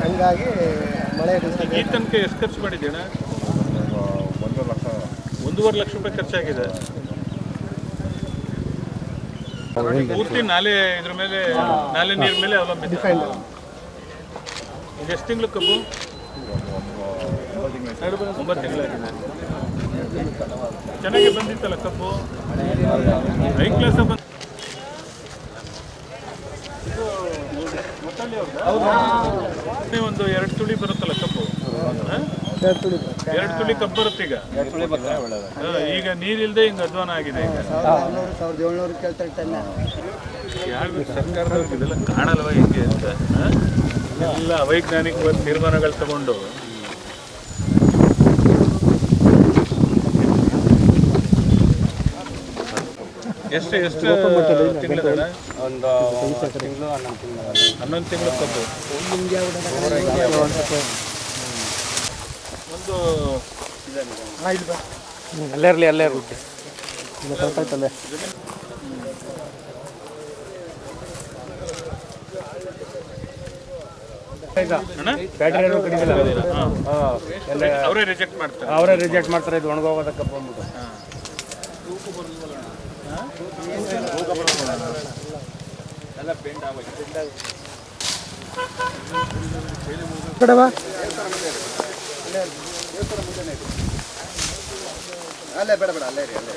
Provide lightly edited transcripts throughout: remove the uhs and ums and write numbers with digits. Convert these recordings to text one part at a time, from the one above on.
ಹಂಗಾಗಿ ಮಳೆ ಈ ತನಕ ಎಷ್ಟು ಖರ್ಚು ಮಾಡಿದ್ದೀಣ? 1.5 ಲಕ್ಷ ರೂಪಾಯಿ ಖರ್ಚಾಗಿದೆ. ಪೂರ್ತಿ ನಾಲೆ ಇದ್ರ ಮೇಲೆ, ನಾಲೆ ನೀರ್ ಮೇಲೆ ಅವಲಂಬಿತ. ಇದು ಎಷ್ಟು ತಿಂಗಳು ಕಬ್ಬು? 9 ತಿಂಗಳಾಗಿದೆ. ಚೆನ್ನಾಗಿ ಬಂದಿತ್ತಲ್ಲ ಕಬ್ಬು, ಹೈ ಕ್ಲಾಸ್ ಬಂದ. ಒಂದು 2 ತುಳಿ ಬರುತ್ತಲ್ಲ ಕಬ್ಬು, 2 ತುಳಿ ಕಬ್ಬು ಬರುತ್ತೆ ಈಗ. ಈಗ ನೀರಿಲ್ಲದೆ ಹಿಂಗೆ ಅಧ್ವಾನ ಆಗಿದೆ. ಈಗ 1700 ಕೇಳ್ತಾರೆ ಟನ್. ಯಾರು ಸರ್ಕಾರದವ್ರಿಗೆ ಇದೆಲ್ಲ ಕಾಣಲ್ವ ಹಿಂಗೆ ಅಂತ? ಎಲ್ಲ ಅವೈಜ್ಞಾನಿಕ ತೀರ್ಮಾನಗಳು ತಗೊಂಡು ಎಷ್ಟು ತಿಂಗಳ? ಒಂದು 10 ತಿಂಗಳು 11 ತಿಂಗಳು ಕಬ್ಬು. ಒಂದು ಅಲ್ಲೇ ಇರಲಿ ಸಾಕಾಯ್ತಲ್ಲೇ. ಅವರೇ ರಿಜೆಕ್ಟ್ ಮಾಡ್ತಾರೆ ಇದು ಒಣಗೋಗೋದ ಕಬ್ಬು ಅಂದ್ಬಿಟ್ಟು. ಅಲ್ಲೇ ಬೇಡ ಅಲ್ಲೇ ರೀ ಅಲ್ಲೇ.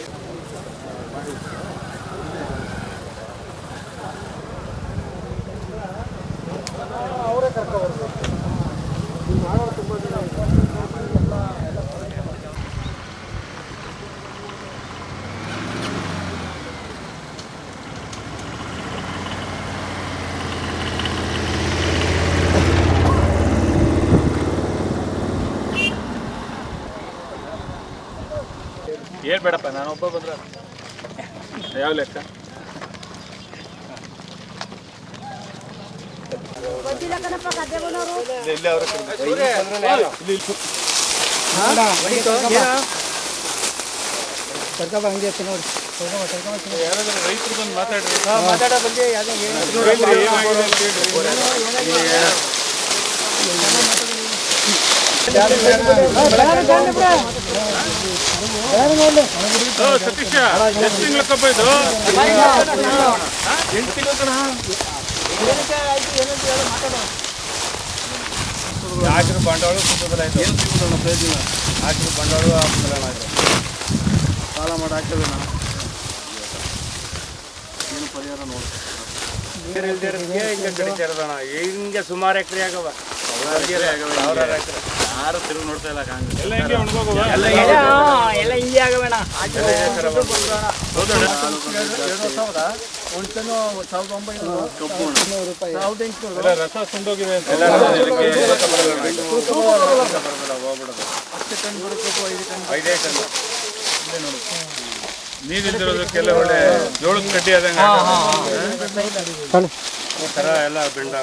ಅವರೇ ಕರ್ಕೊಂಡು ತುಂಬ ಜನ ಏನು ಬೇಡಪ್ಪ, ನಾನೊಬ್ಬ ಬಂದ್ರೆ ಯಾವ ಲೆಕ್ಕ? ಯಾರಾದ್ರೂ ರೈತರು ಬಂದು ಮಾತಾಡ್ರಿ. ಸತೀಶ, ಎಷ್ಟು ತಿಂಗಳ ಕಬ್ಬ ಇದು? 8 ತಿಂಗಳು ಕಣ. ಹಾಕಿರೋ ಬಂಡವಾಳ ಏನು ಸಿಗೋದಲ್ಲ ಪ್ರಯೋಜನ. ಹಾಕಿರೋ ಬಂಡವಾಳ ಸಾಲ ಮಾಡಿ ಹಾಕಿದ್ರೆ ನಾವು ಏನು ಪರಿಹಾರ ನೋಡಿ. ಹಿಂಗೆ ಸುಮಾರು ಎಕರೆ ಆಗವ, ಯಾರು ತಿರುಗಿ ನೋಡ್ತಾ ಇಲ್ಲ. ಎಲ್ಲ ಹಿಂಗೆ ಒಣಗೋಗವ, ಎಲ್ಲ ಹಿಂಗೆ ಆಗಬೇಡ. ರಸ ಸುಂಡೋಗಿವೆ ಅಂತ ನೀರಿಲ್ದಿರೋದಕ್ಕೆಲ್ಲ ಒಳ್ಳೆ ಜೋಳದ ಕಡ್ಡಿ ಆದಂಗೆ ಥರ ಎಲ್ಲ ಬೆಂಡ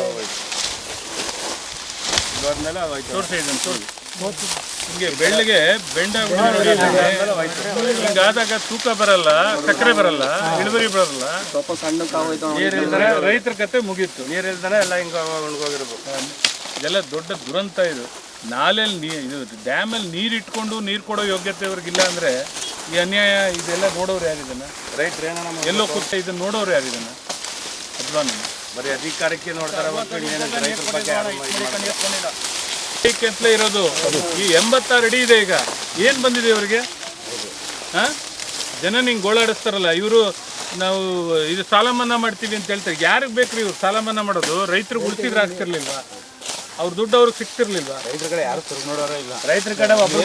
ಹಿಂಗೆ ಬೆಳ್ಳಿಗೆ ಬೆಂಡ ಹಿಂಗಾದಾಗ ತೂಕ ಬರಲ್ಲ, ಸಕ್ಕರೆ ಬರಲ್ಲ, ಇಳುವರಿ ಬರಲ್ಲ. ಸ್ವಲ್ಪ ಸಣ್ಣ ರೈತರ ಕತೆ ಮುಗೀತು. ನೀರಿಲ್ದಾನೆ ಎಲ್ಲ ಹಿಂಗೆ ಒಣಗೋಗಿರ್ಬೇಕು. ಇದೆಲ್ಲ ದೊಡ್ಡ ದುರಂತ ಇದು. ನಾಲೆಯಲ್ಲಿ ಇದು ಡ್ಯಾಮಲ್ಲಿ ನೀರು ಇಟ್ಕೊಂಡು ನೀರು ಕೊಡೋ ಯೋಗ್ಯತೆ ಅವ್ರಿಗಿಲ್ಲ ಅಂದರೆ ಈ ಅನ್ಯಾಯ ಇದೆಲ್ಲ ನೋಡೋರು ಯಾರಿದನ್ನ? ರೈತರು ಏನೋ ನಮ್ಮ ಎಲ್ಲೋ ಕೂತ ಇದನ್ನ ನೋಡೋರು ಯಾರಿದನ್ನ? ಅಥವಾ ಬರೀ ಅಧಿಕಾರಕ್ಕೆ ನೋಡ್ತಾರೆ. ಅಂತಲೇ ಇರೋದು. ಈ 86 ಅಡಿ ಇದೆ. ಈಗ ಏನು ಬಂದಿದೆ ಇವ್ರಿಗೆ? ಜನ ಹಿಂಗೆ ಗೋಳಾಡಿಸ್ತಾರಲ್ಲ ಇವರು. ನಾವು ಇದು ಸಾಲ ಮನ್ನಾ ಮಾಡ್ತೀವಿ ಅಂತ ಹೇಳ್ತಾರೆ. ಯಾರಿಗೆ ಬೇಕ್ರಿ ಇವ್ರು ಸಾಲ ಮನ್ನಾ ಮಾಡೋದು? ರೈತರಿಗೆ ಉಳಿಸಿದ್ರೆ ಆಗ್ತಿರ್ಲಿಲ್ವಾ? ಅವ್ರ ದುಡ್ಡು ಅವ್ರಿಗೆ ಸಿಗ್ತಿರ್ಲಿಲ್ವಾ? ರೈತರ ಕಡೆ ಯಾರು ತಿರುಗಿ ನೋಡೋರೇ ಇಲ್ಲ. ರೈತರ ಕಡೆ ಒಬ್ಬರು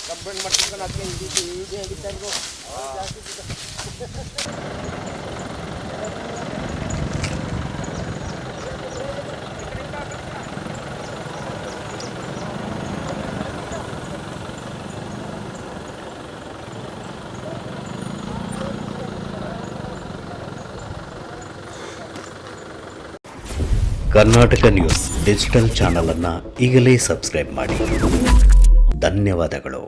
ಕಬ್ಬನ್ ಮಾಡ್ತಿರ್ತಾನೆ. ಕರ್ನಾಟಕ ನ್ಯೂಸ್ ಡಿಜಿಟಲ್ ಚಾನಲನ್ನು ಈಗಲೇ ಸಬ್ಸ್ಕ್ರೈಬ್ ಮಾಡಿ. ಧನ್ಯವಾದಗಳು.